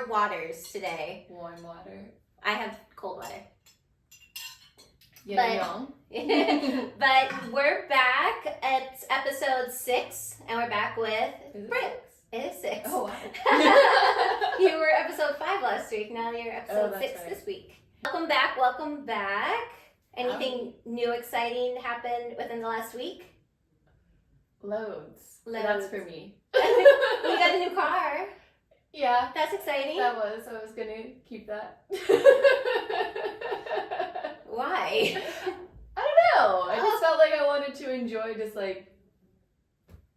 warmer waters today. Warm water. I have cold water. Yeah, But we're back at episode 6, and we're back with Britt. It is 6. Oh, wow. You were episode 5 last week. Now you're episode 6 right. this week. Welcome back. Anything new, exciting happened within the last week? Loads. Loads. That's for me. You got a new car. Yeah. That's exciting. I was going to keep that. Why? I don't know. I just felt like I wanted to enjoy just like,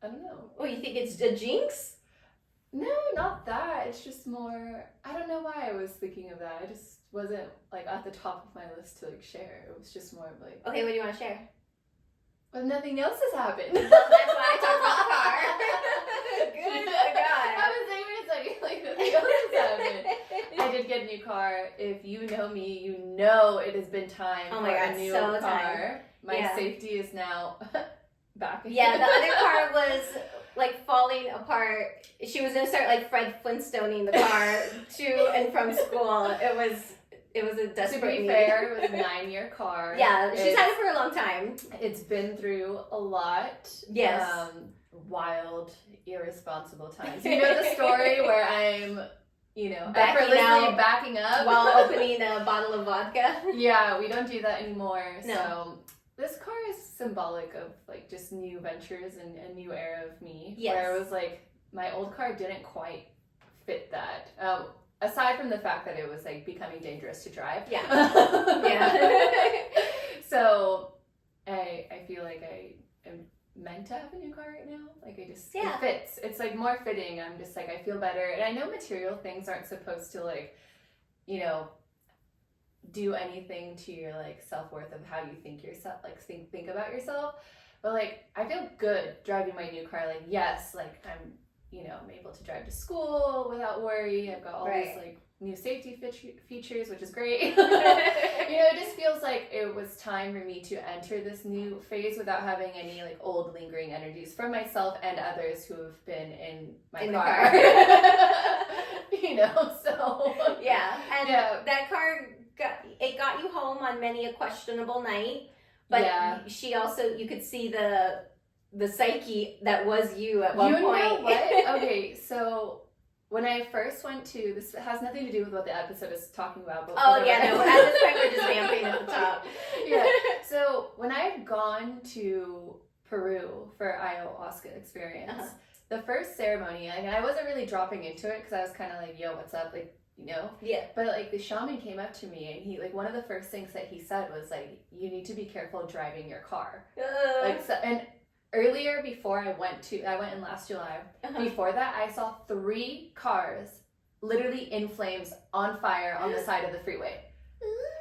I don't know. Well, you think it's a jinx? No, not that. It's just more, I don't know why I was thinking of that. I just wasn't like at the top of my list to like share. It was just more of like. Okay, what do you want to share? Well, nothing else has happened. Well, that's why I talked about the car. Good God. I was like, wait a second, like nothing else has happened. I did get a new car. If you know me, you know it has been time for a new car. Time. My safety is now back. Yeah, the other car was like falling apart. She was gonna start like Fred Flintstoning the car to and from school. It was a desperate To be need. fair, it was a 9-year car. Yeah, she's had it for a long time. It's been through a lot. Yes. Wild, irresponsible times. You know the story where I'm, backing up while opening a bottle of vodka. Yeah, we don't do that anymore. No. So this car is symbolic of like just new ventures and a new era of me. Yes. Where it was like my old car didn't quite fit that. Aside from the fact that it was like becoming dangerous to drive. Yeah. Yeah. So I feel like I am meant to have a new car right now. Like it fits. It's like more fitting. I'm just like I feel better. And I know material things aren't supposed to like, do anything to your like self-worth of how you think yourself, like think about yourself. But like I feel good driving my new car. Like yes, like I'm able to drive to school without worry. I've got all these like new safety features, which is great. It just feels like it was time for me to enter this new phase without having any like old lingering energies from myself and others who have been in my car. So yeah, and that car got you home on many a questionable night, but she also, you could see the psyche that was you at one point. You know what? Okay, so when I first went to, this has nothing to do with what the episode is talking about. But at this point we're just vamping at the top. Yeah, so when I had gone to Peru for ayahuasca experience, the first ceremony, I wasn't really dropping into it because I was kind of like, yo, what's up? Like, Yeah. But like the shaman came up to me and he like one of the first things that he said was like, you need to be careful driving your car. And earlier before I went in last July. Before that, I saw 3 cars literally in flames on fire on the side of the freeway.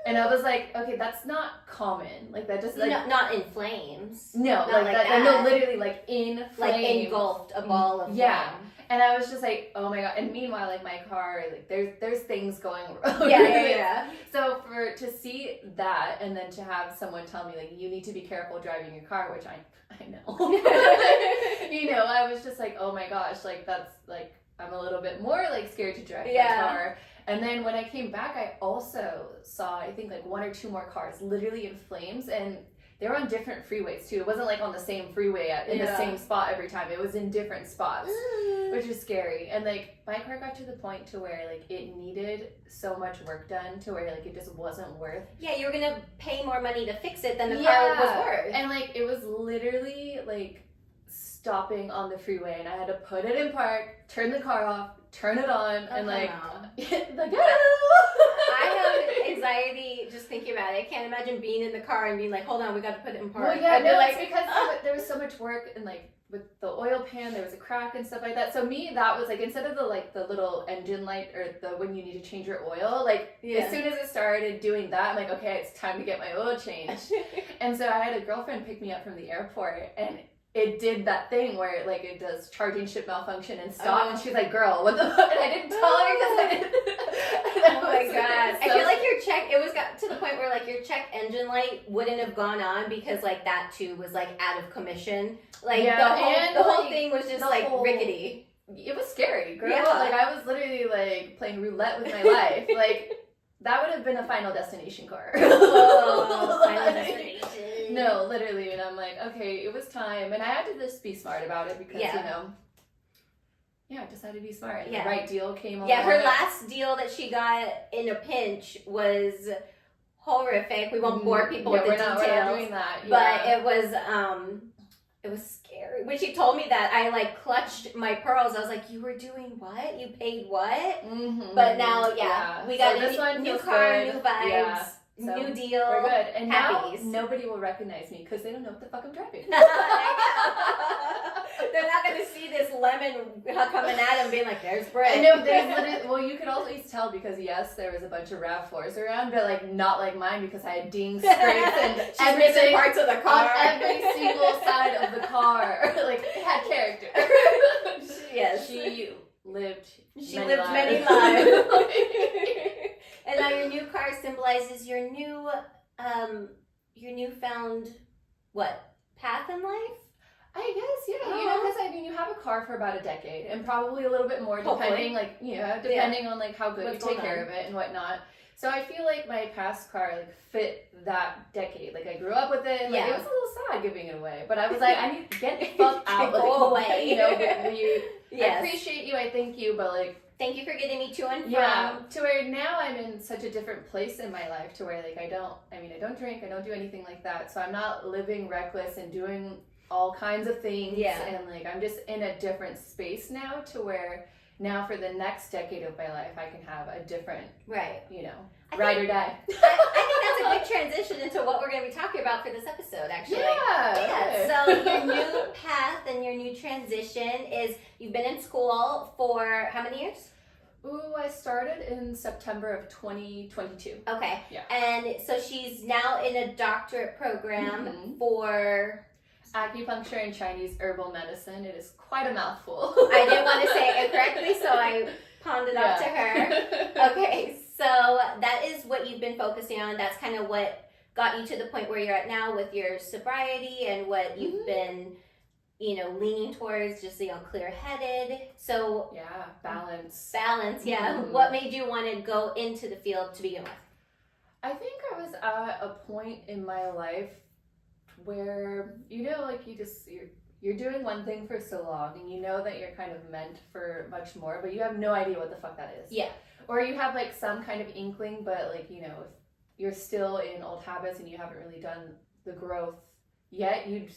And I was like, okay, that's not common. Like that just like not in flames. No, not like that. No, literally like in flames. Like engulfed a ball of flame. And I was just like, oh my god. And meanwhile, like my car, like there's things going wrong. Yeah. So to see that and then to have someone tell me like you need to be careful driving your car, which I know. I was just like, oh my gosh, like that's like I'm a little bit more like scared to drive my car. And then when I came back, I also saw I think like 1 or 2 more cars literally in flames, and they were on different freeways too. It wasn't like on the same freeway in the same spot every time. It was in different spots, which is scary. And like my car got to the point to where like it needed so much work done to where like it just wasn't worth. Yeah, you were gonna pay more money to fix it than the car was worth. And like it was literally like stopping on the freeway, and I had to put it in park, turn the car off, turn it on, and like I have anxiety just thinking about it. I can't imagine being in the car and being like, hold on, we got to put it in park. Well, yeah, it's because there was so much work, and like with the oil pan there was a crack and stuff like that. So me, that was like instead of the little engine light or the when you need to change your oil, like as soon as it started doing that, I'm like, okay, it's time to get my oil changed. And so I had a girlfriend pick me up from the airport, and it did that thing where like it does charging ship malfunction and stop, and she's like, girl, what the fuck? And I didn't tell her because I didn't. Oh my god. I feel like it was got to the point where like your check engine light wouldn't have gone on because like that too was like out of commission. Like the whole thing was just like rickety. it was scary, girl. Yeah. Like, I was literally, like, playing roulette with my life. Like, that would have been a Final Destination car. Oh, Final Destination. No, literally. And I'm like, okay, it was time. And I had to just be smart about it because, you know, I just had to be smart. And the right deal came along. Yeah, her last deal that she got in a pinch was horrific. We won't bore people with the details. We're not doing that. But it was scary. When she told me that, I like clutched my pearls. I was like, "You were doing what? You paid what?" Mm-hmm. But now, we got a new car, good. new vibes, So new deal. We're good. And happies. Now nobody will recognize me because they don't know what the fuck I'm driving. They're not going to see this lemon coming at them being like, there's Britt. No, there's literally, well, you could always tell because, yes, there was a bunch of RAV4s around, but, like, not like mine because I had dings, scrapes, and everything parts of the car. on every single side of the car. Like, it had character. Yes. She lived many lives. And now your new car symbolizes your newfound, path in life? I guess, yeah. You know, because I mean, you have a car for about a decade, and probably a little bit more, depending, on like how good you take care of it and whatnot. So I feel like my past car like fit that decade. Like I grew up with it. And, like, it was a little sad giving it away, but I was like, I need to get the fuck out. Go away. You know, I appreciate you. I thank you, but like. Thank you for getting me to and from. Yeah, to where now I'm in such a different place in my life to where like I don't drink, I don't do anything like that. So I'm not living reckless and doing all kinds of things. Yeah. And like I'm just in a different space now to where now for the next decade of my life I can have a different ride or die. I think that's a good transition into what we're going to be talking about for this episode, actually. Yeah. So your new path and your new transition is you've been in school for how many years? Ooh, I started in September of 2022. Okay. Yeah. And so she's now in a doctorate program for acupuncture and Chinese herbal medicine. It is quite a mouthful. I didn't want to say it correctly, so I pawned it off to her. Okay, so that is what you've been focusing on. That's kind of what got you to the point where you're at now with your sobriety and what you've been, leaning towards, just, clear-headed. So balance. Yeah. What made you want to go into the field to begin with? I think I was at a point in my life where, you're doing one thing for so long and you know that you're kind of meant for much more, but you have no idea what the fuck that is. Yeah. Or you have like some kind of inkling, but like, if you're still in old habits and you haven't really done the growth yet, you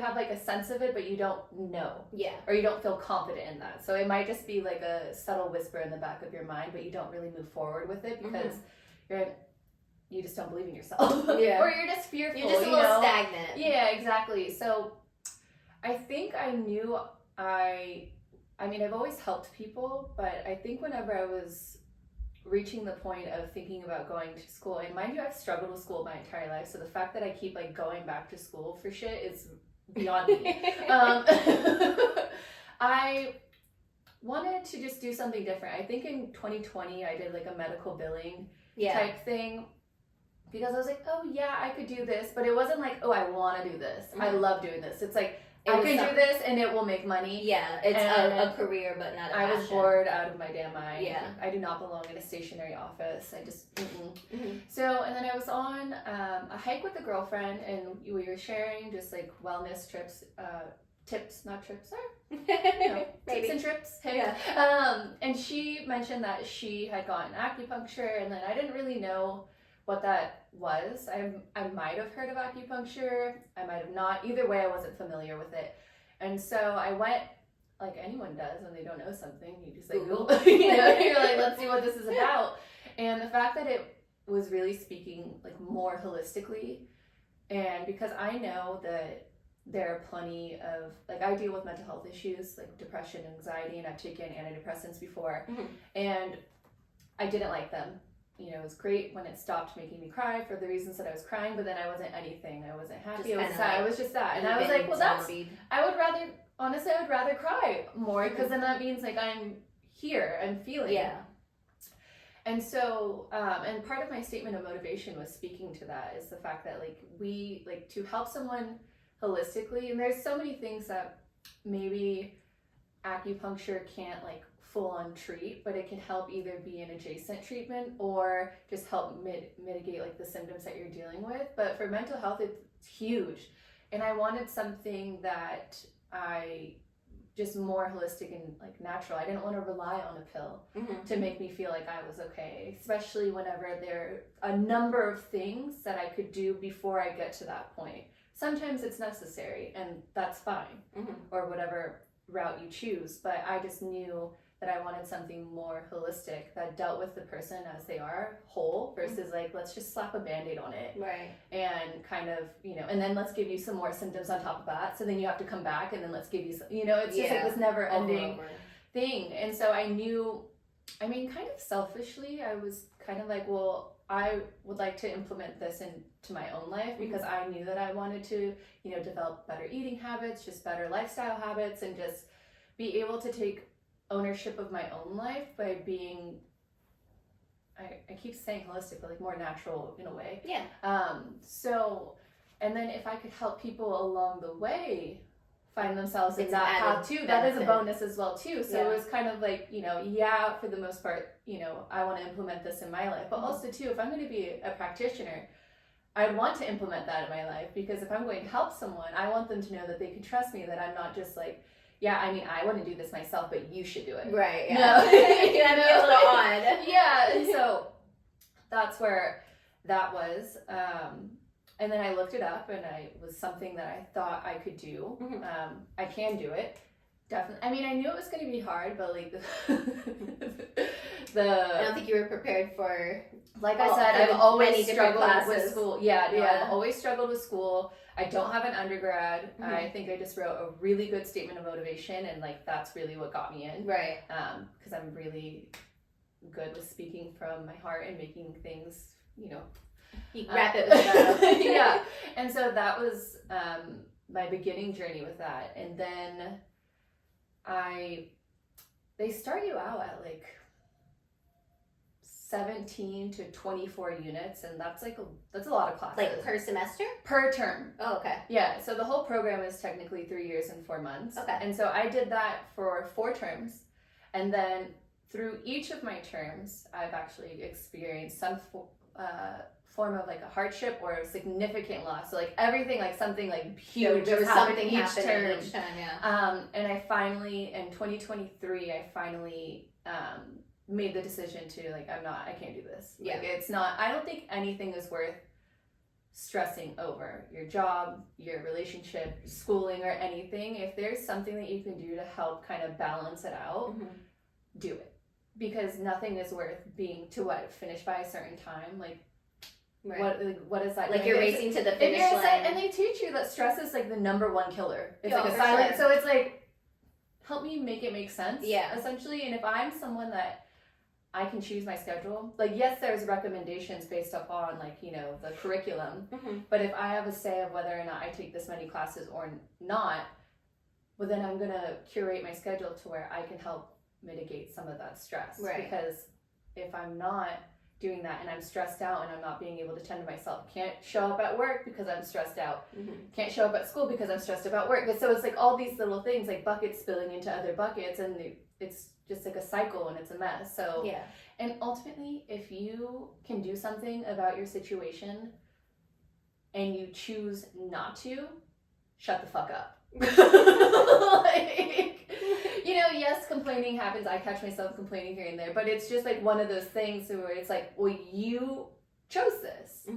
have like a sense of it, but you don't know. Yeah. Or you don't feel confident in that. So it might just be like a subtle whisper in the back of your mind, but you don't really move forward with it because you just don't believe in yourself. Yeah. Or you're just fearful. You're just a little stagnant. Yeah, exactly. So I think I knew I've always helped people, but I think whenever I was reaching the point of thinking about going to school, and mind you, I've struggled with school my entire life, so the fact that I keep like going back to school for shit is beyond me. I wanted to just do something different. I think in 2020 I did like a medical billing type thing because I was like, oh yeah, I could do this, but it wasn't like, oh, I want to do this. I love doing this. It's like, I can do this and it will make money. Yeah, it's a career, but not a passion. I was bored out of my damn mind. Yeah. I do not belong in a stationary office. I just, So, and then I was on a hike with a girlfriend and we were sharing just like wellness tips, not trips, tips and trips. Hey. Yeah. And she mentioned that she had gotten acupuncture and then I didn't really know what that was. I might have heard of acupuncture, I might have not. Either way, I wasn't familiar with it. And so I went, like anyone does when they don't know something, you just like Google, you're like, let's see what this is about. And the fact that it was really speaking like more holistically, and because I know that there are plenty of, like I deal with mental health issues like depression, anxiety, and I've taken antidepressants before, and I didn't like them. It was great when it stopped making me cry for the reasons that I was crying, but then I wasn't anything. I wasn't happy. I was sad. I was just sad. And I was like, well, I would rather cry more because then that means like I'm here, I'm feeling. Yeah. And so, and part of my statement of motivation was speaking to that is the fact that like we, like to help someone holistically, and there's so many things that maybe acupuncture can't like full on treat, but it can help either be an adjacent treatment or just help mitigate like the symptoms that you're dealing with. But for mental health, it's huge. And I wanted something that I just more holistic and like natural. I didn't want to rely on a pill to make me feel like I was okay, especially whenever there are a number of things that I could do before I get to that point. Sometimes it's necessary and that's fine, or whatever route you choose, but I just knew that I wanted something more holistic that dealt with the person as they are whole versus like, let's just slap a Band-Aid on it. Right. And kind of, you know, and then let's give you some more symptoms on top of that. So then you have to come back and then let's give you some, you know, it's just like this never ending thing. And so I knew, I mean, kind of selfishly, I was kind of like, well, I would like to implement this into my own life because I knew that I wanted to, you know, develop better eating habits, just better lifestyle habits, and just be able to take ownership of my own life by being, I keep saying holistic, but like more natural in a way. Yeah. So, and then if I could help people along the way find themselves in It's that an added path too, that benefit. is a bonus as well too. So it was kind of like, you know, for the most part, you know, I want to implement this in my life, but also too, if I'm going to be a practitioner, I want to implement that in my life, because if I'm going to help someone, I want them to know that they can trust me, that I'm not just like, yeah, I mean, I want to do this myself, but you should do it. Right. Yeah. No. That'd be a little odd. Yeah. And so that's where that was. And then I looked it up, and it was something that I thought I could do. I can do it. Definitely. I mean, I knew it was going to be hard, but like I don't think you were prepared for. Like I said, I've always struggled classes. with school. I've always struggled with school. I don't have an undergrad. I think I just wrote a really good statement of motivation, and like that's really what got me in. Right. Because I'm really good with speaking from my heart and making things, you know. You wrap it with love. Yeah. And so that was my beginning journey with that. And then they start you out at like 17 to 24 units, and that's a lot of classes. Like per semester? Per term. Oh, okay. Yeah, so the whole program is technically 3 years and 4 months. Okay. And so I did that for 4 terms, and then through each of my terms, I've actually experienced some form of like a hardship or a significant loss. So like everything, like something like huge There was happened something each term. each time, yeah. And I finally, in 2023, made the decision to like, I can't do this. Yeah. Like, it's not, I don't think anything is worth stressing over. Your job, your relationship, schooling, or anything. If there's something that you can do to help kind of balance it out, do it. Because nothing is worth being finished by a certain time. Like, right. What is that? Like you're racing to the finish line. And they teach you that stress is like the number one killer. It's like a for silent. sure. So it's like, help me make it make sense. Yeah. Essentially, and if I'm someone that I can choose my schedule, like yes, there's recommendations based upon like, you know, the curriculum. But if I have a say of whether or not I take this many classes or not, well then I'm gonna curate my schedule to where I can help mitigate some of that stress. Right. Because if I'm not doing that and I'm stressed out and I'm not being able to tend to myself, can't show up at work because I'm stressed out, can't show up at school because I'm stressed about work. So it's like all these little things, like buckets spilling into other buckets, and it's just like a cycle and it's a mess. So yeah. And ultimately, if you can do something about your situation and you choose not to, shut the fuck up. Like, you know, yes, complaining happens. I catch myself complaining here and there, but it's just like one of those things where it's like, well, you chose this.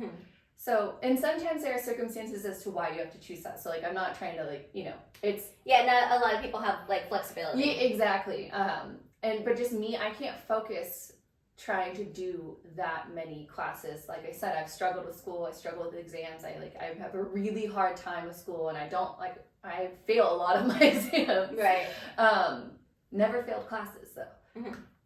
So, and sometimes there are circumstances as to why you have to choose that. So, like, I'm not trying to, like, you know, it's... Yeah, not a lot of people have, like, flexibility. Yeah, exactly. But just me, I can't focus trying to do that many classes. Like I said, I've struggled with school. I struggle with exams. I have a really hard time with school, and I fail a lot of my exams. Right. Never failed classes, though.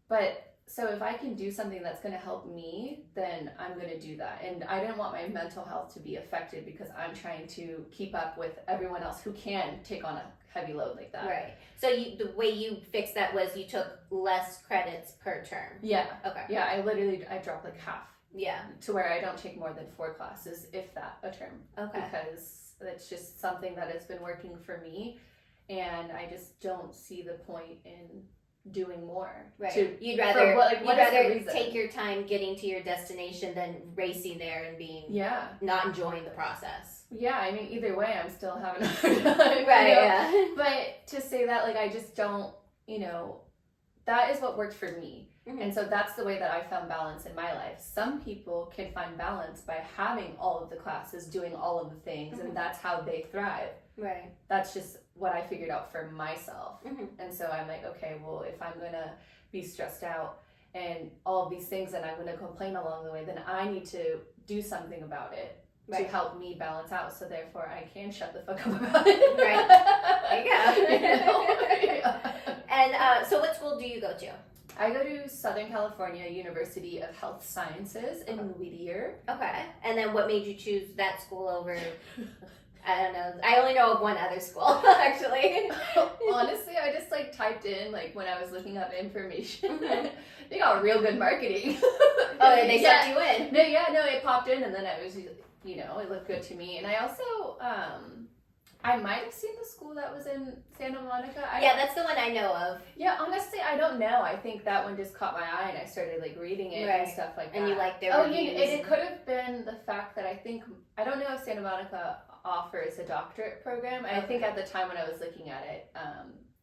But... So if I can do something that's going to help me, then I'm going to do that. And I didn't want my mental health to be affected because I'm trying to keep up with everyone else who can take on a heavy load like that. Right. So the way you fixed that was you took less credits per term. Yeah. Okay. Yeah, I dropped like half. Yeah. To where I don't take more than 4 classes, if that, a term. Okay. Because it's just something that has been working for me. and I just don't see the point in doing more. Right. You'd rather what you'd rather is the reason? take your time getting to your destination than racing there and being not enjoying the process. Yeah, I mean, either way, I'm still having a hard time. Right. You know? Yeah. But to say that, like, I just don't, that is what worked for me. Mm-hmm. And so that's the way that I found balance in my life. Some people can find balance by having all of the classes, doing all of the things, Mm-hmm. and that's how they thrive. Right. That's just what I figured out for myself. Mm-hmm. And so I'm like, okay, well, if I'm going to be stressed out and all of these things and I'm going to complain along the way, then I need to do something about it to help me balance out. So therefore I can shut the fuck up about it. Right. Yeah. And so what school do you go to? I go to Southern California University of Health Sciences in Whittier. Okay. And then what made you choose that school over, I don't know. I only know of one other school, actually. Honestly, I just like typed in, like when I was looking up information, Mm-hmm. they got real good marketing. Oh, and they sucked you in. No, it popped in and then I was, it looked good to me. And I also, I might have seen the school that was in Santa Monica. That's the one I know of. Yeah, honestly, I don't know. I think that one just caught my eye and I started like reading it and stuff like that. And you liked their reviews. It could have been the fact that I don't know if Santa Monica offers a doctorate program. I think at the time when I was looking at it,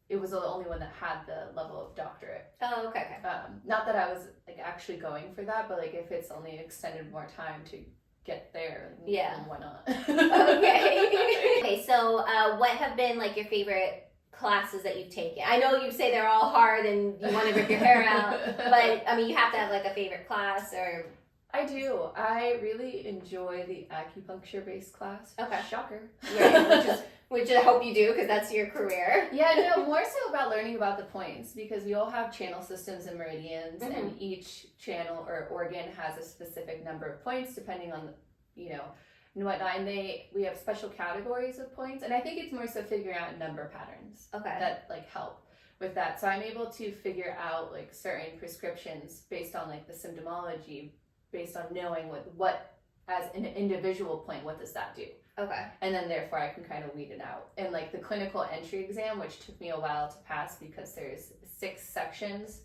it was the only one that had the level of doctorate. Oh, okay. Not that I was like actually going for that, but like if it's only extended more time to get there, then why not? Okay. Okay, so what have been like your favorite classes that you've taken? I know you say they're all hard and you want to rip your hair out, but I mean, you have to have like a favorite class or... I do. I really enjoy the acupuncture-based class. Okay. Shocker. Right, which I hope you do because that's your career. Yeah, no, more so about learning about the points because we all have channel systems and meridians, Mm-hmm. and each channel or organ has a specific number of points depending on, and whatnot. And we have special categories of points, and I think it's more so figuring out number patterns that like help with that. So I'm able to figure out like certain prescriptions based on like the symptomology, based on knowing what as an individual point, what does that do? Okay. And then therefore I can kind of weed it out. And like the clinical entry exam, which took me a while to pass because there's 6 sections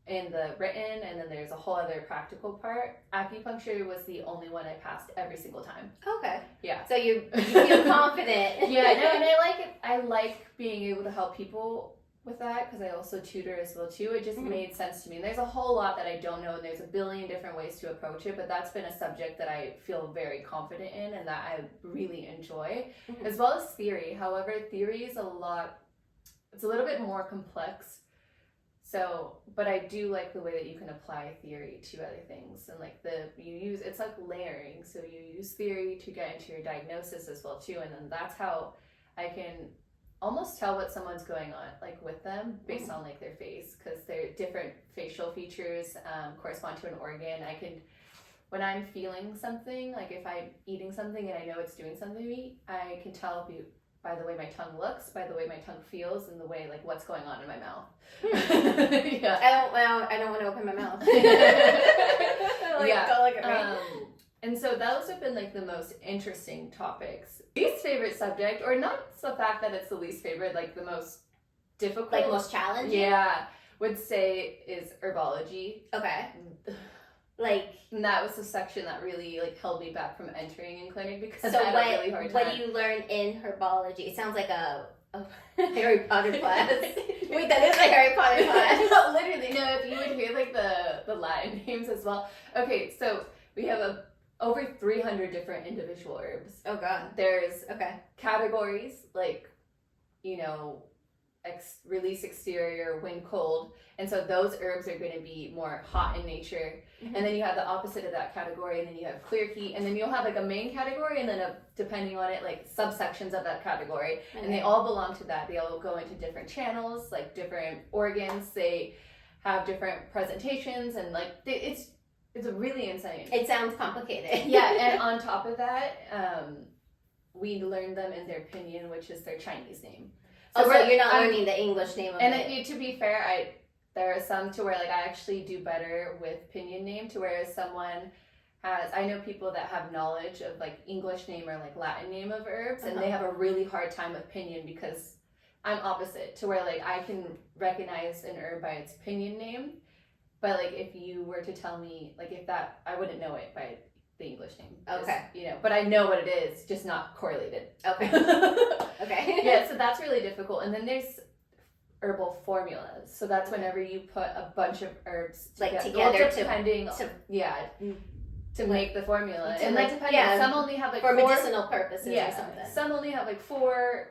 in the written and then there's a whole other practical part. Acupuncture was the only one I passed every single time. Okay. Yeah. So you feel confident. Yeah, no, and I like it. I like being able to help people with that because I also tutor as well too. It just made sense to me. And there's a whole lot that I don't know and there's a billion different ways to approach it, but that's been a subject that I feel very confident in and that I really enjoy, as well as theory. However, theory is it's a little bit more complex. So, but I do like the way that you can apply theory to other things and like it's like layering. So you use theory to get into your diagnosis as well too. And then that's how I can almost tell what someone's going on like with them based on like their face because their different facial features correspond to an organ. When I'm feeling something, like if I'm eating something and I know it's doing something to me, I can tell by the way my tongue looks, by the way my tongue feels, and the way like what's going on in my mouth. Yeah. I don't want to open my mouth. Don't look at me. And so those have been like the most interesting topics. Least favorite subject, or not the fact that it's the least favorite, like the most difficult, like most challenging. Yeah, would say is herbology. Okay. And that was the section that really like held me back from entering in clinic because so I had a really hard time. What do you learn in herbology? It sounds like a Harry Potter class. Wait, that is a Harry Potter class. No, literally, no. If you would hear like the Latin names as well. Okay, so we have over 300 different individual herbs. Oh God. There's categories like, release exterior, wind cold, and so those herbs are going to be more hot in nature. Mm-hmm. And then you have the opposite of that category, and then you have clear heat, and then you'll have like a main category, and then depending on it, like subsections of that category, and they all belong to that. They all go into different channels, like different organs. They have different presentations, and like it's really insane. It sounds complicated. Yeah, and on top of that, we learned them in their pinyin, which is their Chinese name. So you're not learning the English name of it. And to be fair, there are some to where like I actually do better with pinyin name, to whereas someone I know people that have knowledge of like English name or like Latin name of herbs, and they have a really hard time with pinyin because I'm opposite to where like I can recognize an herb by its pinyin name, but like if you were to tell me like if that, I wouldn't know it by the English name. Okay. You know, but I know what it is, just not correlated. Okay. Okay. Yeah, so that's really difficult. And then there's herbal formulas. So that's whenever you put a bunch of herbs together to make the formula. To and like, depending, some only have like for 4 medicinal purposes or something. Some only have like 4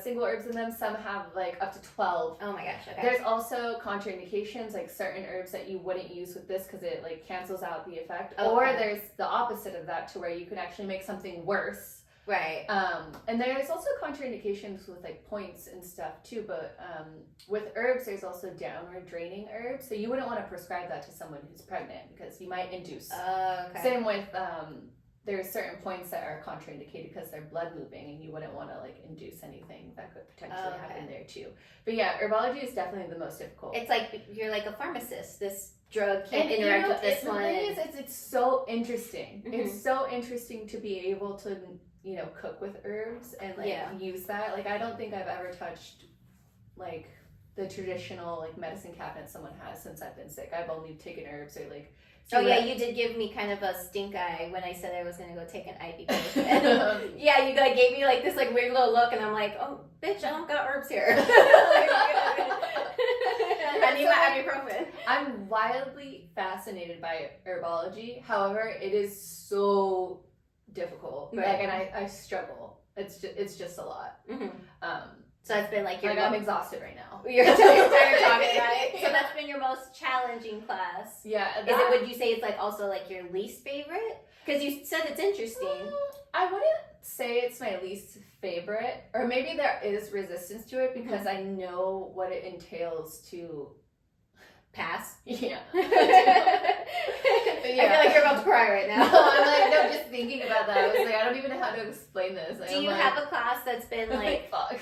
single herbs in them. Some have like up to 12. Oh my gosh. Okay. There's also contraindications, like certain herbs that you wouldn't use with this because it like cancels out the effect. Okay. Or there's the opposite of that, to where you can actually make something worse. Right. And there's also contraindications with like points and stuff too, but with herbs there's also downward draining herbs, so you wouldn't want to prescribe that to someone who's pregnant because you might induce. Okay. Same with there's certain points that are contraindicated because they're blood moving, and you wouldn't want to like induce anything that could potentially happen there too. But yeah, herbology is definitely the most difficult. It's like you're like a pharmacist. This drug can't interact with this one. The thing is, it's so interesting. Mm-hmm. It's so interesting to be able to, you know, cook with herbs and like use that. Like I don't think I've ever touched like the traditional like medicine cabinet someone has since I've been sick. I've only taken herbs or like. Oh yeah, you did give me kind of a stink eye when I said I was gonna go take an ibuprofen. Yeah, you like gave me like this like weird little look, and I'm like, oh bitch, I don't got herbs here. I need my ibuprofen. I'm wildly fascinated by herbology. However, it is so difficult. Right. Like, and I struggle. It's just a lot. Mm-hmm. So it's been like I'm exhausted right now. You're tired talking about it. So that's been your most challenging class. Yeah. Is it? Would you say it's like also like your least favorite? Because you said it's interesting. I wouldn't say it's my least favorite, or maybe there is resistance to it because I know what it entails to pass. Yeah. I feel like you're about to cry right now. No, I'm like, no, just thinking about that. I was like, I don't even know how to explain this. Do you have a class that's been like, fuck?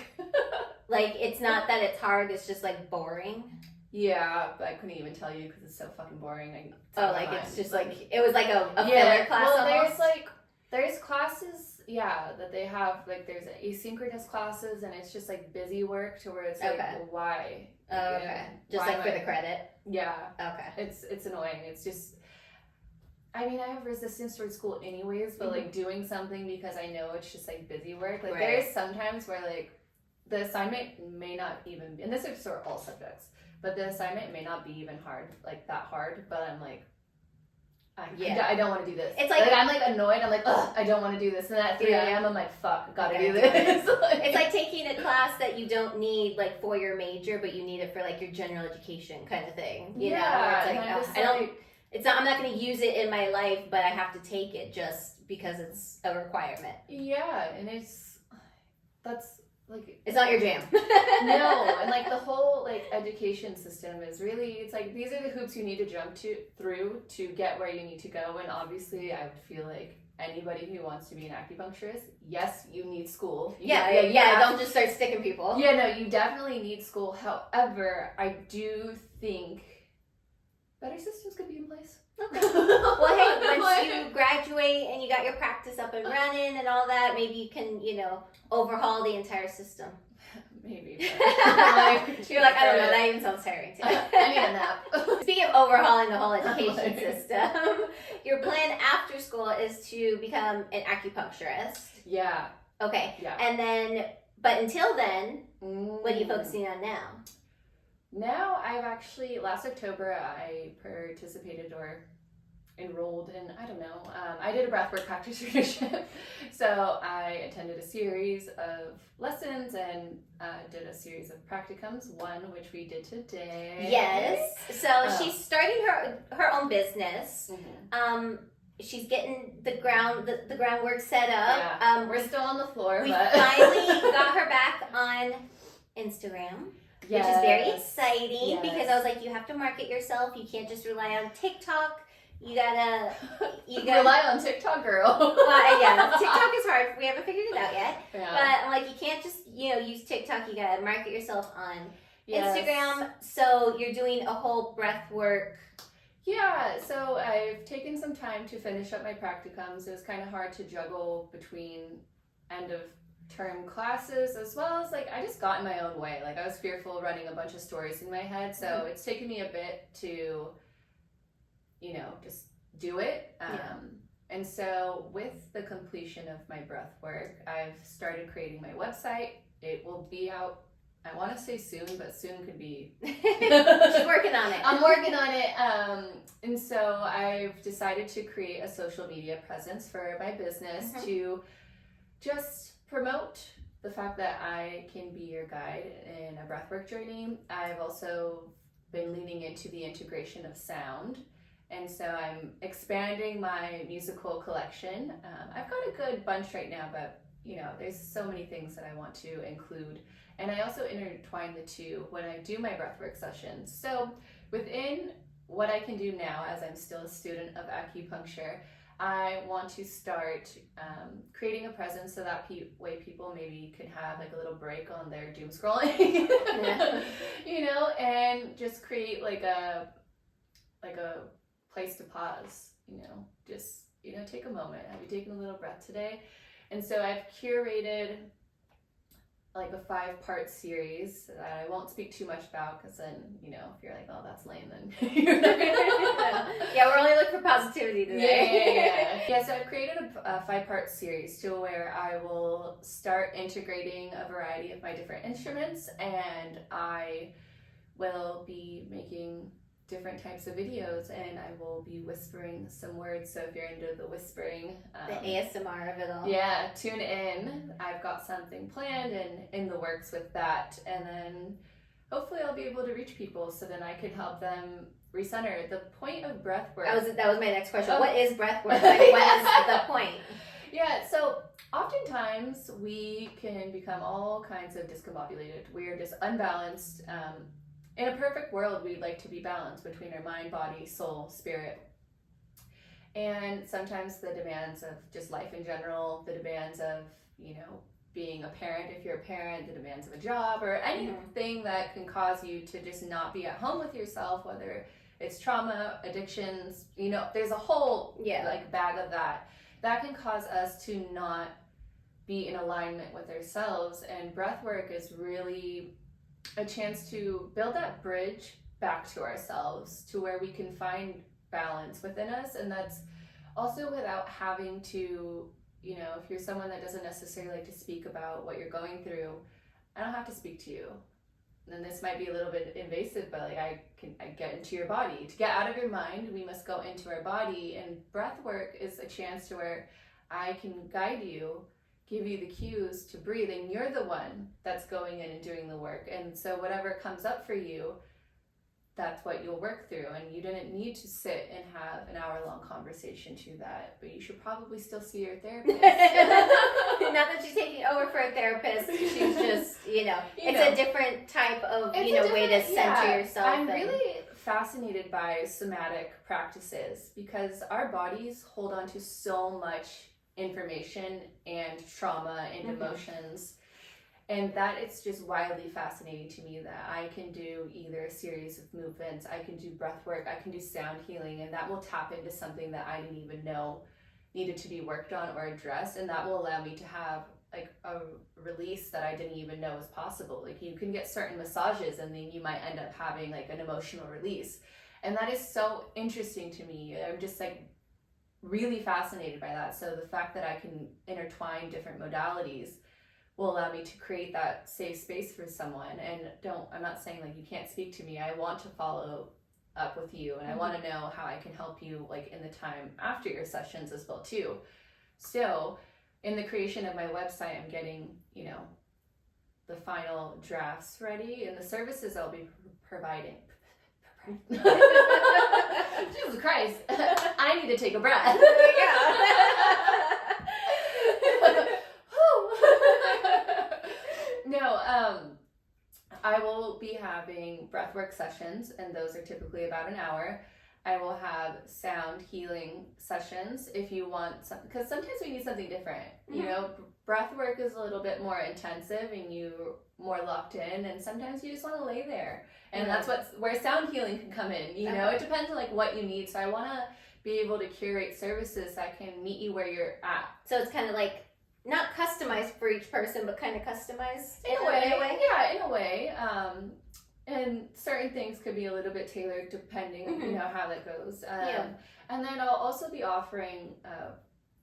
Like, it's not that it's hard, it's just like boring? Yeah, but I couldn't even tell you because it's so fucking boring. It's just like, it was like a filler class almost? There's classes, that they have, like, there's asynchronous classes, and it's just like busy work to where it's like, why? Oh, okay. Just like for the credit? Yeah. Okay. It's annoying. It's just, I mean, I have resistance towards school anyways, but like doing something because I know it's just like busy work. Like there's sometimes where like the assignment may not even be, and this is for all subjects, but the assignment may not be even that hard, but I'm like, I don't want to do this. It's like I'm like annoyed. I'm like, ugh, I don't want to do this. And then at 3 a.m. I'm like, fuck, gotta do this. It's like taking a class that you don't need like for your major, but you need it for like your general education kind of thing. You know? It's like, I'm not going to use it in my life, but I have to take it just because it's a requirement. Yeah, and that's like, it's not your jam. No, and like the whole like education system is really, it's like these are the hoops you need to jump through to get where you need to go. And obviously I would feel like anybody who wants to be an acupuncturist, yes, you need school. Don't just start sticking people. Yeah, no, you definitely need school. However, I do think better systems could be in place. Okay. Well, hey, once you graduate and you got your practice up and running and all that, maybe you can, overhaul the entire system. Maybe. You're like, I don't know, that even sounds tiring too. I need a nap. Speaking of overhauling the whole education system, your plan after school is to become an acupuncturist. Yeah. Okay. Yeah. And then, but until then, what are you focusing on now? Now, I've actually, last October, I participated or enrolled in, I don't know, I did a breathwork practitionership. So I attended a series of lessons and did a series of practicums, one which we did today. Yes. So she's starting her own business. She's getting the groundwork set up. Yeah. We're still on the floor. We finally got her back on Instagram. Yes. Which is very exciting because I was like, you have to market yourself. You can't just rely on TikTok. You gotta rely on TikTok, girl. Well, yeah, TikTok is hard. We haven't figured it out yet. Yeah. But I'm like, you can't just use TikTok. You gotta market yourself on Instagram. So you're doing a whole breath work. Yeah. So I've taken some time to finish up my practicums. It was kind of hard to juggle between end of term classes, as well as like I just got in my own way. Like I was fearful running a bunch of stories in my head, so it's taken me a bit to, you know, just do it. And so with the completion of my breath work, I've started creating my website. It will be out, I want to say soon, but soon could be. She's working on it. I'm working on it. And so I've decided to create a social media presence for my business to just promote the fact that I can be your guide in a breathwork journey. I've also been leaning into the integration of sound. And so I'm expanding my musical collection. I've got a good bunch right now, but you know, there's so many things that I want to include. And I also intertwine the two when I do my breathwork sessions. So within what I can do now, as I'm still a student of acupuncture, I want to start creating a presence so that way people maybe can have like a little break on their doom scrolling, you know, and just create like a place to pause, you know, just, you know, take a moment. Have you taken a little breath today? And so I've curated like a 5-part series that I won't speak too much about, because then, you know, if you're like, oh, that's lame, then you're not yeah, we're only looking for positivity today. Yeah, so I've created a 5-part series to where I will start integrating a variety of my different instruments, and I will be making different types of videos, and I will be whispering some words. So if you're into the whispering, the ASMR of it all, yeah, tune in. I've got something planned and in the works with that, and then hopefully I'll be able to reach people so then I can help them recenter. The point of breath work, that was my next question. What is breath work? Like, what is the point? Yeah, so oftentimes we can become all kinds of discombobulated. We're just unbalanced. In a perfect world, we'd like to be balanced between our mind, body, soul, spirit. And sometimes the demands of just life in general, the demands of, you know, being a parent if you're a parent, the demands of a job, or anything that can cause you to just not be at home with yourself, whether it's trauma, addictions, you know, there's a whole like bag of that can cause us to not be in alignment with ourselves. And breath work is really a chance to build that bridge back to ourselves, to where we can find balance within us. And that's also without having to, you know, if you're someone that doesn't necessarily like to speak about what you're going through, I don't have to speak to you. And this might be a little bit invasive, but like I get into your body. To get out of your mind, we must go into our body, and breath work is a chance to where I can guide you, give you the cues to breathe, and you're the one that's going in and doing the work. And so whatever comes up for you, that's what you'll work through. And you didn't need to sit and have an hour-long conversation to that, but you should probably still see your therapist. Not that she's taking over for a therapist, she's just, it's a different type of, way to center yourself. I'm really fascinated by somatic practices, because our bodies hold on to so much information and trauma and emotions, and that it's just wildly fascinating to me that I can do either a series of movements, I can do breath work, I can do sound healing, and that will tap into something that I didn't even know needed to be worked on or addressed, and that will allow me to have like a release that I didn't even know was possible. Like you can get certain massages and then you might end up having like an emotional release, and that is so interesting to me. I'm just like really fascinated by that. So the fact that I can intertwine different modalities will allow me to create that safe space for someone. And I'm not saying like you can't speak to me. I want to follow up with you, and I want to know how I can help you like in the time after your sessions as well too. So in the creation of my website, I'm getting, the final drafts ready, and the services I'll be providing. Jesus Christ, I need to take a breath. I will be having breathwork sessions, and those are typically about an hour. I will have sound healing sessions if you want some, because sometimes we need something different. Breath work is a little bit more intensive and you're more locked in, and sometimes you just want to lay there, and that's where sound healing can come in. It depends on like what you need. So I want to be able to curate services that can meet you where you're at. So it's kind of like not customized for each person, but kind of customized in a way. Yeah, in a way. And certain things could be a little bit tailored depending, you know, how that goes. And then I'll also be offering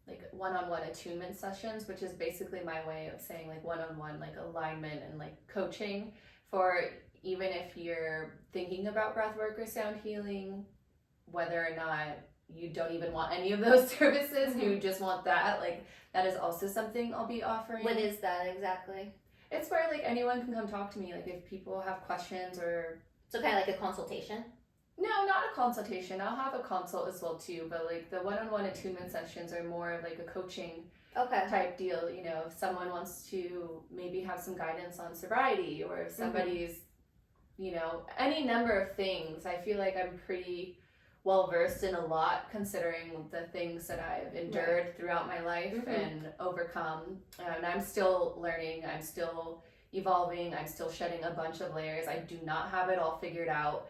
like one-on-one attunement sessions, which is basically my way of saying like one-on-one, like alignment and like coaching for even if you're thinking about breathwork or sound healing, whether or not you don't even want any of those services, you just want that, like that is also something I'll be offering. What is that exactly? It's where like anyone can come talk to me, like if people have questions or... So kind of like a consultation? No, not a consultation. I'll have a consult as well too, but like the one-on-one attunement sessions are more of like a coaching type deal. You know, if someone wants to maybe have some guidance on sobriety, or if somebody's, you know, any number of things. I feel like I'm pretty well versed in a lot considering the things that I've endured throughout my life and overcome. And I'm still learning, I'm still evolving, I'm still shedding a bunch of layers. I do not have it all figured out.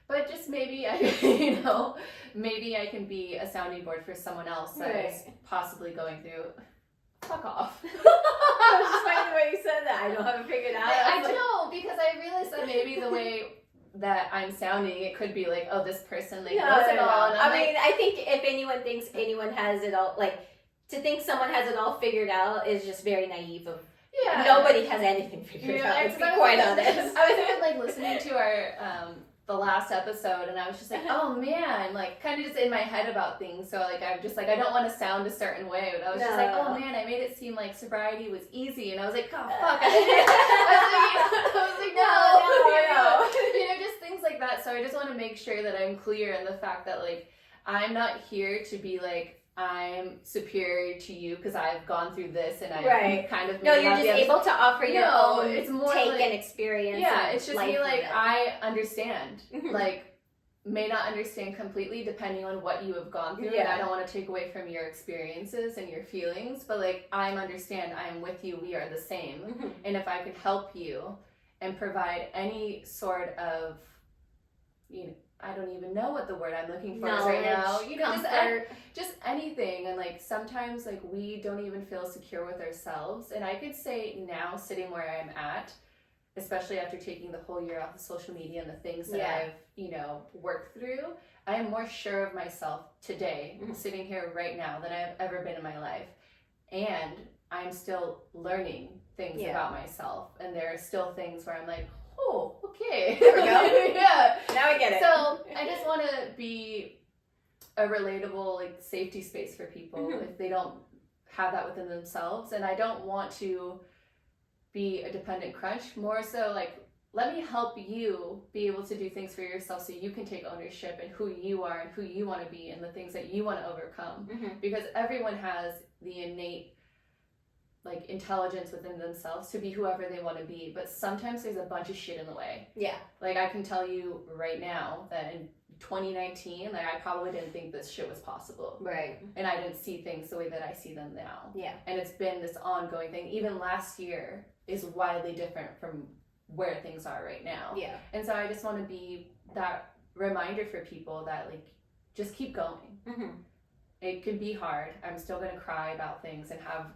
But just maybe you know, maybe I can be a sounding board for someone else that is possibly going through. Fuck off. I was just finding the way you said that. I don't have it figured out. I know, because I realized that maybe the way that I'm sounding, it could be like, oh, this person like knows it all. I mean, I think if anyone thinks anyone has it all, like to think someone has it all figured out is just very naive of. Yeah. Nobody has anything figured out. Let's be quite honest. I was even like listening to our the last episode, and I was just like, oh man, like kind of just in my head about things. So like I'm just like, I don't want to sound a certain way, but I was just like, oh man, I made it seem like sobriety was easy, and I was like, oh fuck. I was like, no. You know, just things like that. So I just want to make sure that I'm clear in the fact that like I'm not here to be like, I'm superior to you because I've gone through this and I kind of... No, you're just able to offer your own it's more take like, and experience. Yeah, it's just me like, I understand. Like, may not understand completely depending on what you have gone through. And I don't want to take away from your experiences and your feelings, but like, I understand, I am with you, we are the same. And if I can help you and provide any sort of, you know, I don't even know what the word I'm looking for is right now. You know, just anything. And like sometimes like we don't even feel secure with ourselves. And I could say now, sitting where I'm at, especially after taking the whole year off of social media and the things that I've, you know, worked through, I am more sure of myself today, sitting here right now, than I've ever been in my life. And I'm still learning things about myself. And there are still things where I'm like, oh, okay. There we go. Now I get it. So I just want to be a relatable, like, safety space for people if they don't have that within themselves. And I don't want to be a dependent crunch. More so, like, let me help you be able to do things for yourself so you can take ownership in who you are and who you want to be and the things that you want to overcome. Because everyone has the innate like intelligence within themselves to be whoever they want to be, but sometimes there's a bunch of shit in the way. Like I can tell you right now that in 2019, like I probably didn't think this shit was possible. And I didn't see things the way that I see them now. And it's been this ongoing thing. Even last year is wildly different from where things are right now. And so I just want to be that reminder for people that like just keep going. It can be hard. I'm still going to cry about things and have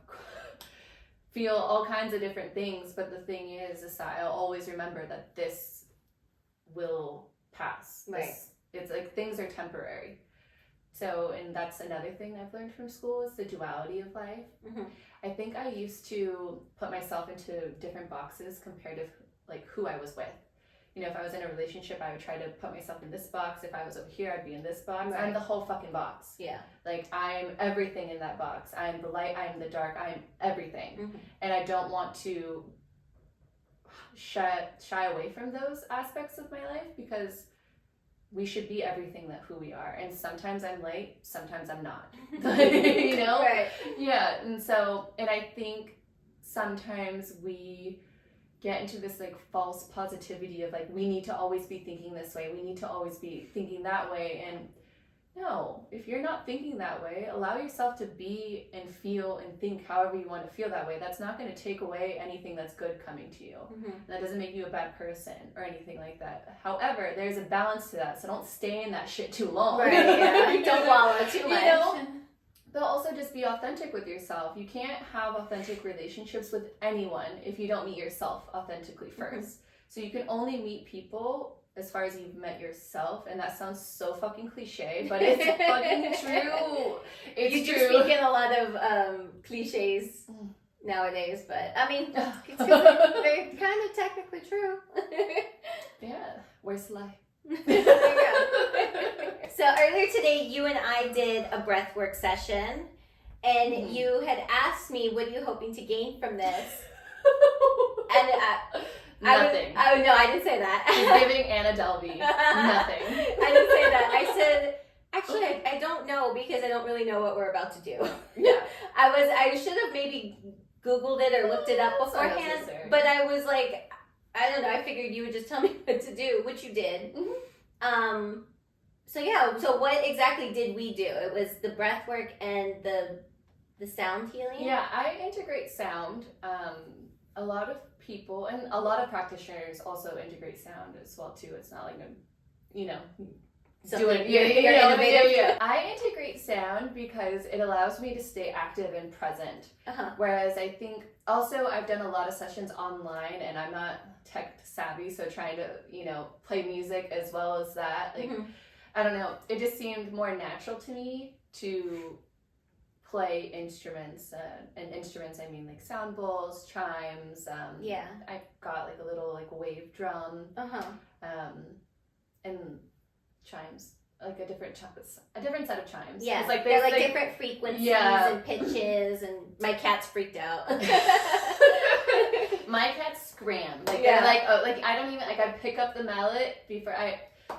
feel all kinds of different things, but the thing is I'll always remember that this will pass. It's like things are temporary. So, and that's another thing I've learned from school is the duality of life. I think I used to put myself into different boxes compared to like who I was with. You know, if I was in a relationship, I would try to put myself in this box. If I was over here, I'd be in this box. I'm the whole fucking box. Like, I'm everything in that box. I'm the light, I'm the dark, I'm everything. And I don't want to shy away from those aspects of my life because we should be everything that who we are. And sometimes I'm light, sometimes I'm not. You know? Yeah, and so, and I think sometimes we get into this like false positivity of like we need to always be thinking this way, we need to always be thinking that way. And no, if you're not thinking that way, allow yourself to be and feel and think however you want to feel that way. That's not going to take away anything that's good coming to you. That doesn't make you a bad person or anything like that. However, there's a balance to that, so don't stay in that shit too long. Don't wallow too much. You know? But also just be authentic with yourself. You can't have authentic relationships with anyone if you don't meet yourself authentically first. So you can only meet people as far as you've met yourself, and that sounds so fucking cliche, but it's fucking true. It's you true. You speak in a lot of cliches nowadays, but I mean, it's 'cause they're kind of technically true. Yeah, where's the lie? There you go. So earlier today, you and I did a breathwork session, and you had asked me, "What are you hoping to gain from this?" And nothing. I didn't say that. She's giving Anna Delvey nothing. I didn't say that. I said, actually, I don't know because I don't really know what we're about to do. Yeah. I should have maybe Googled it or looked it up beforehand, but I was like, I don't know. I figured you would just tell me what to do, which you did. Mm-hmm. So what exactly did we do? It was the breath work and the sound healing? Yeah, I integrate sound. A lot of people and a lot of practitioners also integrate sound as well too. It's not like innovative. I integrate sound because it allows me to stay active and present. Whereas I think also I've done a lot of sessions online and I'm not tech savvy, so trying to play music as well as that, like I don't know, it just seemed more natural to me to play instruments, and instruments I mean like sound bowls, chimes. I got like a little like wave drum, and chimes, like a different set of chimes. Yeah, it's like they're like different frequencies and pitches, and my cat's freaked out. My cats scram. They're like, oh, like I don't even like I pick up the mallet before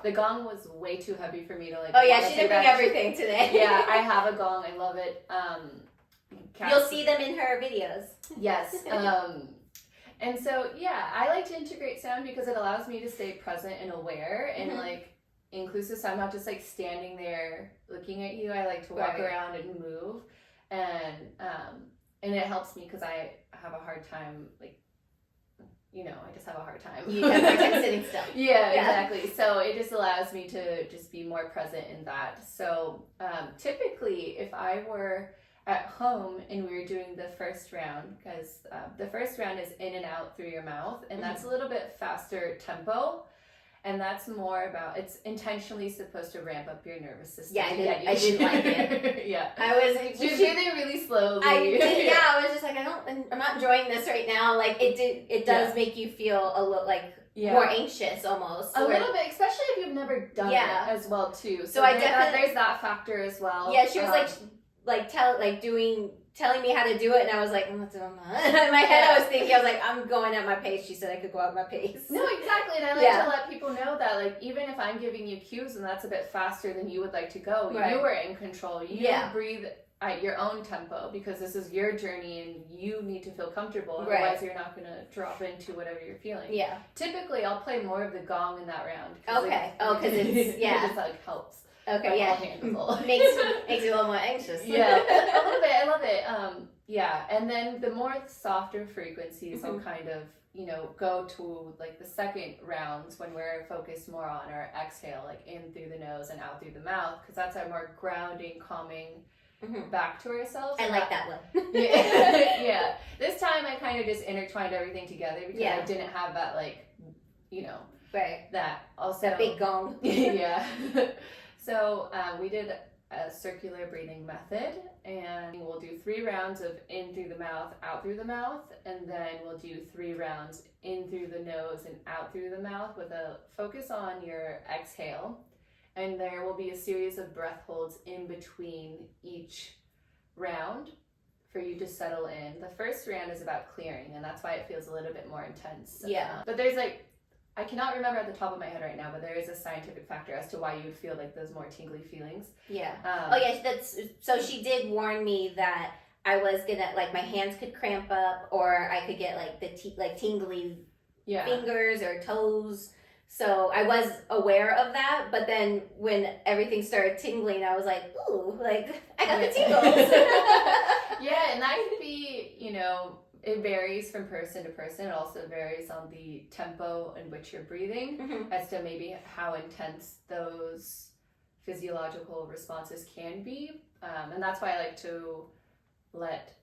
the gong was way too heavy for me to like. Oh yeah, she didn't bring everything today. Yeah, I have a gong. I love it. You'll see them in her videos. Yes. And so yeah, I like to integrate sound because it allows me to stay present and aware and like inclusive. So I'm not just like standing there looking at you. I like to walk around and move, and it helps me because I have a hard time like. I just have a hard time. You have a hard time sitting still. Yeah, exactly. So it just allows me to just be more present in that. So typically, if I were at home and we were doing the first round, because the first round is in and out through your mouth, and that's a little bit faster tempo. And that's more about, it's intentionally supposed to ramp up your nervous system. Yeah, I did like it. Yeah. She's breathing really slowly. I was just like, I'm not enjoying this right now. Like, it does make you feel a little, like, more anxious almost. A little bit, especially if you've never done it as well, too. So I definitely, there's that factor as well. Yeah, she was telling me how to do it, and I was like, I'm not doing that. In my head, I was thinking, I'm going at my pace. She said I could go at my pace. No, exactly, and I like to let people know that, like, even if I'm giving you cues and that's a bit faster than you would like to go, you are in control. You breathe at your own tempo because this is your journey and you need to feel comfortable. Otherwise, you're not going to drop into whatever you're feeling. Yeah. Typically, I'll play more of the gong in that round. Okay. Because it's, it just, like, helps. Okay, makes you a little more anxious. Yeah, a little bit. I love it. And then the more softer frequencies, I'll kind of go to like the second rounds when we're focused more on our exhale, like in through the nose and out through the mouth, because that's our more grounding, calming back to ourselves. I like that one. Yeah. This time I kind of just intertwined everything together because I didn't have that that also that big gong. Yeah. So we did a circular breathing method, and we'll do 3 rounds of in through the mouth, out through the mouth, and then we'll do 3 rounds in through the nose and out through the mouth with a focus on your exhale. And there will be a series of breath holds in between each round for you to settle in. The first round is about clearing, and that's why it feels a little bit more intense. Yeah. But there's I cannot remember at the top of my head right now, but there is a scientific factor as to why you would feel like those more tingly feelings. Yeah. So she did warn me that I was gonna, like, my hands could cramp up, or I could get like the tingly fingers or toes. So I was aware of that, but then when everything started tingling, I was like, ooh, like I got the tingles. Yeah, and that could be, it varies from person to person. It also varies on the tempo in which you're breathing as to maybe how intense those physiological responses can be. And that's why I like to let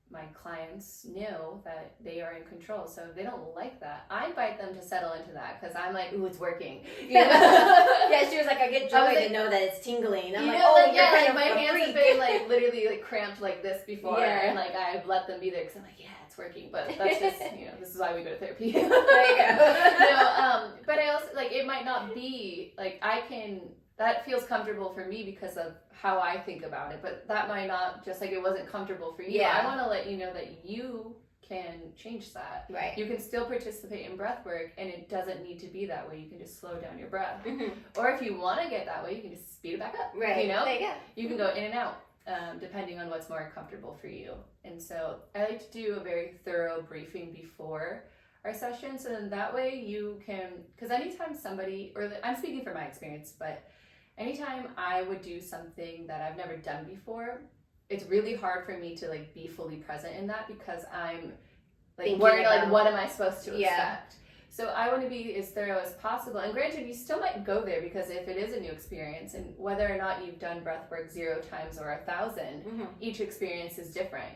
my clients know that they are in control. So if they don't like that, I invite them to settle into that because I'm like, ooh, it's working. You know? Yeah, she was like, I get joy like, to know that it's tingling. I'm you like, know, oh, like, you're yeah, kind like of my a hands freak. have been like literally like cramped like this before, Yeah. and like I've let them be there because I'm like, yeah, it's working. But that's just, you know, this is why we go to therapy. There you go. No, but I also like it might not be like that feels comfortable for me because of how I think about it, but that might not, just like it wasn't comfortable for you. Yeah. I want to let you know that you can change that. Right. You can still participate in breath work and it doesn't need to be that way. You can just slow down your breath. Mm-hmm. Or if you want to get that way, you can just speed it back up. Right. You know? There you go. You can go in and out depending on what's more comfortable for you. And so I like to do a very thorough briefing before our session, so then that way you can, because anytime somebody, I'm speaking from my experience, but anytime I would do something that I've never done before, it's really hard for me to like be fully present in that because I'm like Thinking worried about, like what am I supposed to Yeah. expect. So I want to be as thorough as possible. And granted, you still might go there because if it is a new experience, and whether or not you've done breath work 0 times or 1,000, Mm-hmm. each experience is different.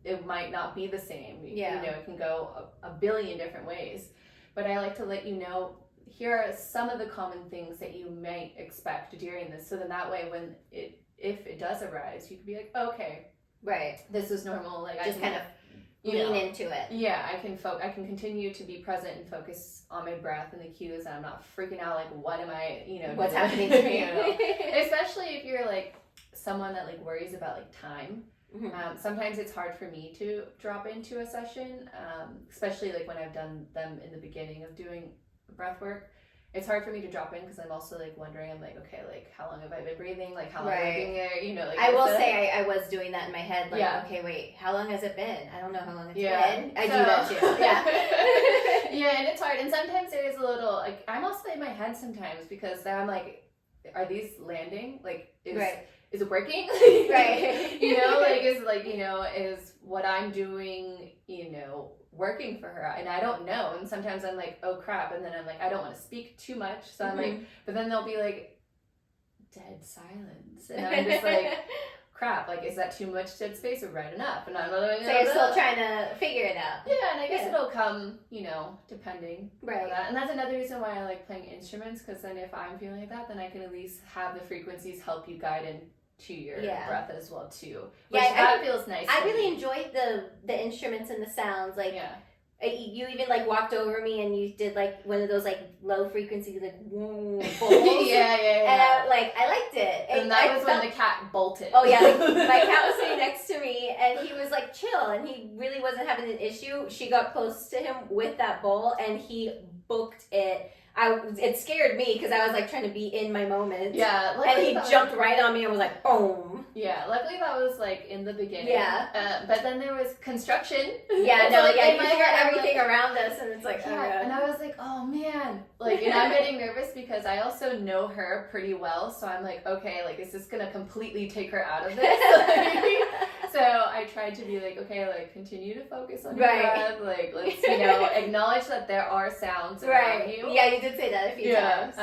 It might not be the same. Yeah. You know, it can go a billion different ways. But I like to let you know, here are some of the common things that you may expect during this. So then that way, if it does arise, you can be like, okay, Right. this is normal. Like Just kind of you lean know, into it. Yeah, I can continue to be present and focus on my breath and the cues, and I'm not freaking out like what am I, you know, What's doing? happening to me? You know? Especially if you're like someone that like worries about like time. Mm-hmm. Sometimes it's hard for me to drop into a session, especially like when I've done them in the beginning of doing breath work. It's hard for me to drop in because I'm also like wondering, I'm like, okay, like how long have I been breathing? Like how long have I been there? You know, like I will say I was doing that in my head. Like, Yeah. okay, wait, how long has it been? I don't know how long it's Yeah. been. I do that too. Yeah. Yeah, and it's hard. And sometimes there is a little, like, I'm also in my head sometimes because I'm like, are these landing? Like, Right. is it working? Right. You know, like, is what I'm doing, you know, working for her? And I don't know. And sometimes I'm like, oh crap. And then I'm like, I don't want to speak too much. So I'm like, but then they'll be like, dead silence. And I'm just like, crap, like, is that too much dead space or right enough? And I'm like, So you're still trying to figure it out. yeah, and I guess Yeah. it'll come, you know, depending on Right. that. And that's another reason why I like playing instruments, because then if I'm feeling like that, then I can at least have the frequencies help you guide into your Yeah. breath as well too. Yeah, Which I that feels nice. I for really me. enjoyed the instruments and the sounds. Like, Yeah. you even like walked over me and you did like one of those like low frequency like bowls. Yeah. And I liked it. And that was when the cat bolted. Oh yeah, like, my cat was sitting next to me and he was like chill and he really wasn't having an issue. She got close to him with that bowl and he booked it. It scared me because I was like trying to be in my moment. Yeah. And he jumped right on me and was like, boom. Yeah, luckily that was like in the beginning. Yeah. But then there was construction. Yeah, And no, so, like, yeah, in you my hear head, I'm everything like, around us and it's like, oh yeah, and god. I was like, oh man, like, and I'm getting nervous because I also know her pretty well, so I'm like, okay, like, is this gonna completely take her out of this? So I tried to be like, okay, like, continue to focus on your breath, like, let's, you know, acknowledge that there are sounds around Right. you. Yeah, you did say that a few times.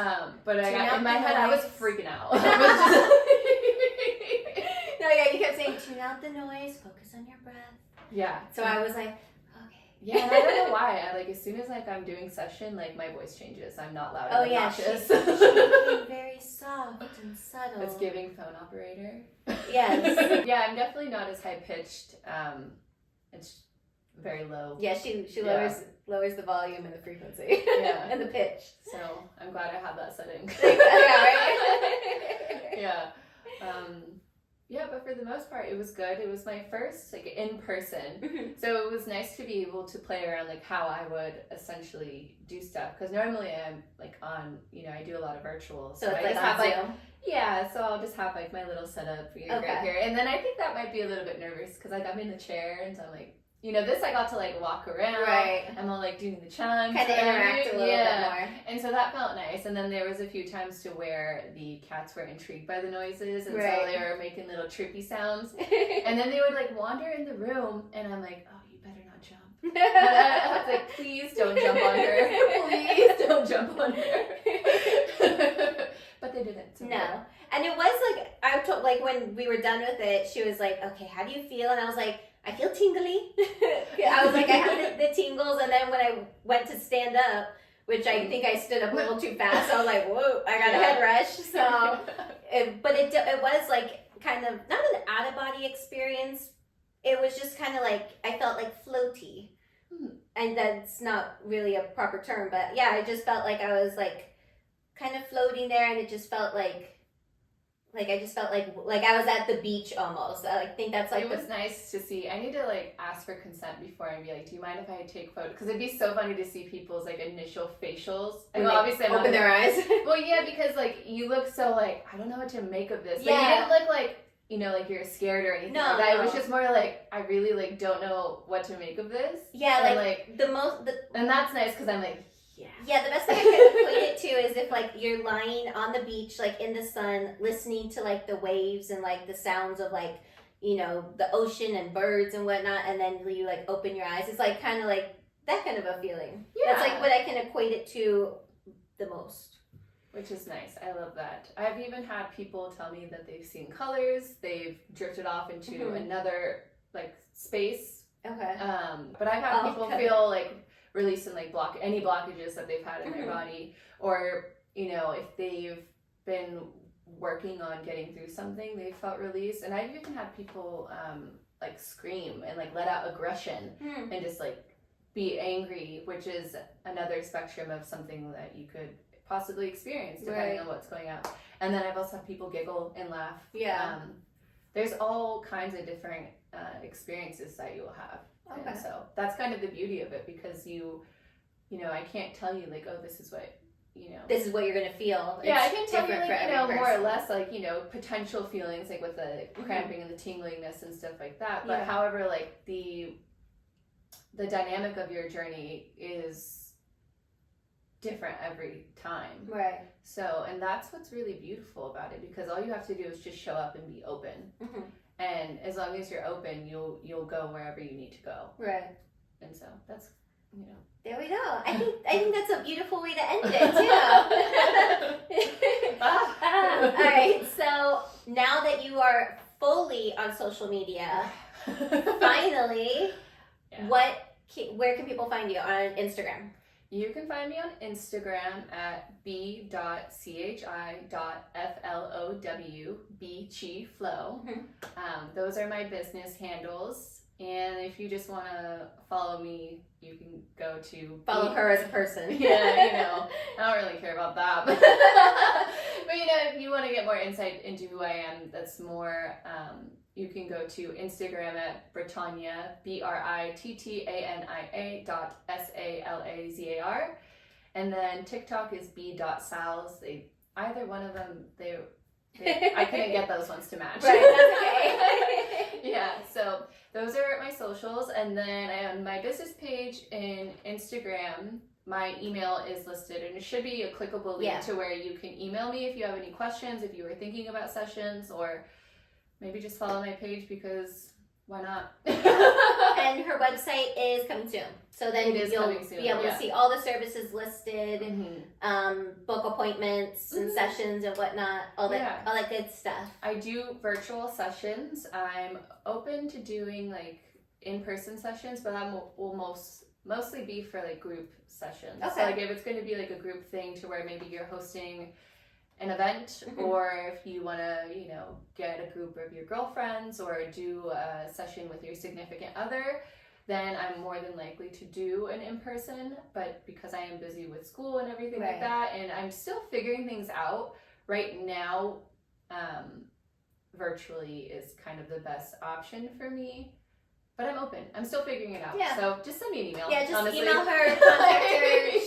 But I Tune got, out in my the head, I was noise. freaking out. I was just No, yeah, you kept saying, tune out the noise, focus on your breath. yeah. So I was like, okay. Yeah, and I don't know why. I like as soon as like I'm doing session, like my voice changes. I'm not loud Oh and yeah, obnoxious. she became very soft and subtle. It's giving phone operator. Yes. Yeah, I'm definitely not as high pitched. It's very low. Yeah, she Yeah. lowers the volume and the frequency. Yeah. And the pitch. So I'm glad I have that setting. Yeah, right? Yeah. Yeah, but for the most part, it was good. It was my first like in person, Mhm. so it was nice to be able to play around like how I would essentially do stuff. Because normally I'm like on, you know, I do a lot of virtual, So it's I like just have on like Zoom. yeah. So I'll just have like my little setup for Okay. right here, and then I think that might be a little bit nervous because like I'm in the chair, and so I'm like, you know, this I got to like walk around. Right. I'm all like doing the chimes. Kind of interact a little bit more. And so that felt nice. And then there was a few times to where the cats were intrigued by the noises, and Right. so they were making little trippy sounds. And then they would like wander in the room, and I'm like, oh, you better not jump. And I was like, please don't jump on her. Please don't jump on her. But they didn't. So No. And it was like, I told, like, when we were done with it, she was like, okay, how do you feel? And I was like, I feel tingly. I was like, I have the tingles. And then when I went to stand up, which I think I stood up a little too fast, I was like, whoa, I got a head rush. So, but it was like kind of, not an out of body experience. It was just kind of like, I felt like floaty. And that's not really a proper term, but yeah, I just felt like I was like kind of floating there, and it just felt like I just felt like I was at the beach almost. I like think that's like it was nice to see. I need to like ask for consent before and be like, do you mind if I take photos? Because it'd be so funny to see people's like initial facials. And well, obviously open their eyes. Well, yeah, because like you look so like, I don't know what to make of this. But you didn't look like, you know, like you're scared or anything like that. It was just more like, I really like don't know what to make of this. Yeah, and, like and that's nice because I'm like, yeah, the best thing I can equate it to is if like you're lying on the beach, like in the sun, listening to like the waves and like the sounds of like, you know, the ocean and birds and whatnot, and then you like open your eyes. It's like kind of like that kind of a feeling. Yeah. That's like what I can equate it to the most. Which is nice. I love that. I've even had people tell me that they've seen colors. They've drifted off into another like space. Okay. But I've had people feel like release and like block any blockages that they've had in their body, or you know, if they've been working on getting through something, they felt release. And I've even had people like scream and like let out aggression and just like be angry, which is another spectrum of something that you could possibly experience depending on what's going on. And then I've also had people giggle and laugh. There's all kinds of different experiences that you will have. Okay. And so that's kind of the beauty of it, because you know, I can't tell you like, oh, this is what, you know. This is what you're going to feel. Yeah, I can tell you like, you know, more or less like, you know, potential feelings like with the cramping and the tinglingness and stuff like that. But however, like the dynamic of your journey is different every time. Right. So, and that's what's really beautiful about it, because all you have to do is just show up and be open. And as long as you're open, you'll go wherever you need to go. Right. And so that's, you know. There we go. I think that's a beautiful way to end it too. All right. So now that you are fully on social media, finally, where can people find you on Instagram? You can find me on Instagram at b.chi.flow, bchiflow. Those are my business handles. And if you just want to follow me, you can go to... Follow her as a person. Yeah, you know, I don't really care about that. But you know, if you want to get more insight into who I am, that's more... you can go to Instagram at Brittania, BRITTANIA.SALAZAR. And then TikTok is b.sals. Either one of them, I couldn't get those ones to match. Right, that's okay. Yeah, so those are my socials. And then on my business page in Instagram, my email is listed, and it should be a clickable link to where you can email me if you have any questions, if you were thinking about sessions, or maybe just follow my page, because why not? And her website is coming soon. So then you'll be able to see all the services listed, book appointments and sessions and whatnot, all that good stuff. I do virtual sessions. I'm open to doing like in-person sessions, but that will mostly be for like group sessions. Okay. So like if it's going to be like a group thing to where maybe you're hosting an event, or if you want to, you know, get a group of your girlfriends or do a session with your significant other, then I'm more than likely to do an in-person. But because I am busy with school and everything like that, and I'm still figuring things out right now, virtually is kind of the best option for me. But I'm open. I'm still figuring it out. Yeah. So just send me an email. Yeah, just honestly. Email her, contact her.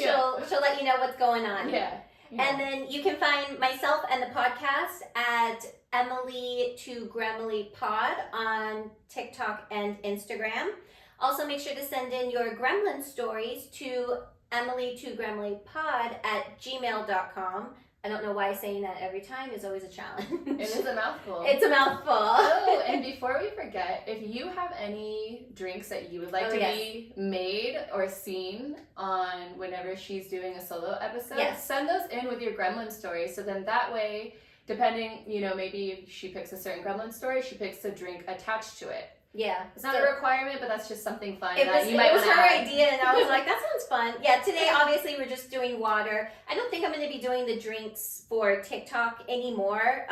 She'll let you know what's going on. Yeah. And then you can find myself and the podcast at Emily to Grammarly Pod on TikTok and Instagram. Also, make sure to send in your gremlin stories to Emily to Grammarly Pod at gmail.com. I don't know why saying that every time is always a challenge. It is a mouthful. It's a mouthful. Oh, and before we forget, if you have any drinks that you would like to be made or seen on whenever she's doing a solo episode, send those in with your gremlin story. So then that way, depending, maybe if she picks a certain gremlin story, she picks a drink attached to it. Yeah. It's not a requirement, but that's just something fun you might want to add. It was her idea, and I was like, that sounds fun. Yeah, today, obviously, we're just doing water. I don't think I'm going to be doing the drinks for TikTok anymore.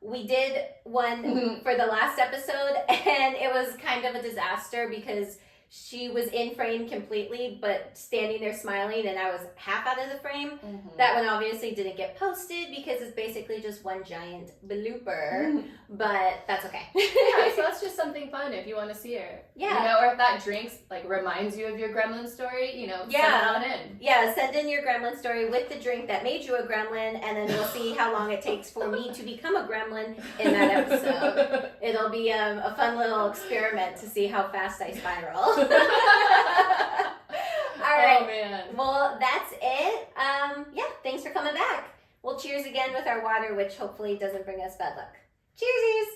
We did one for the last episode, and it was kind of a disaster because she was in frame completely, but standing there smiling, and I was half out of the frame. Mm-hmm. That one obviously didn't get posted because it's basically just one giant blooper, but that's okay. Yeah, so that's just something fun if you want to see her. Yeah. Or if that drink reminds you of your gremlin story, send it on in. Yeah, send in your gremlin story with the drink that made you a gremlin, and then we'll see how long it takes for me to become a gremlin in that episode. It'll be a fun little experiment to see how fast I spiral. All right. Oh man. Well, that's it. Thanks for coming back. We'll cheers again with our water, which hopefully doesn't bring us bad luck. Cheersies.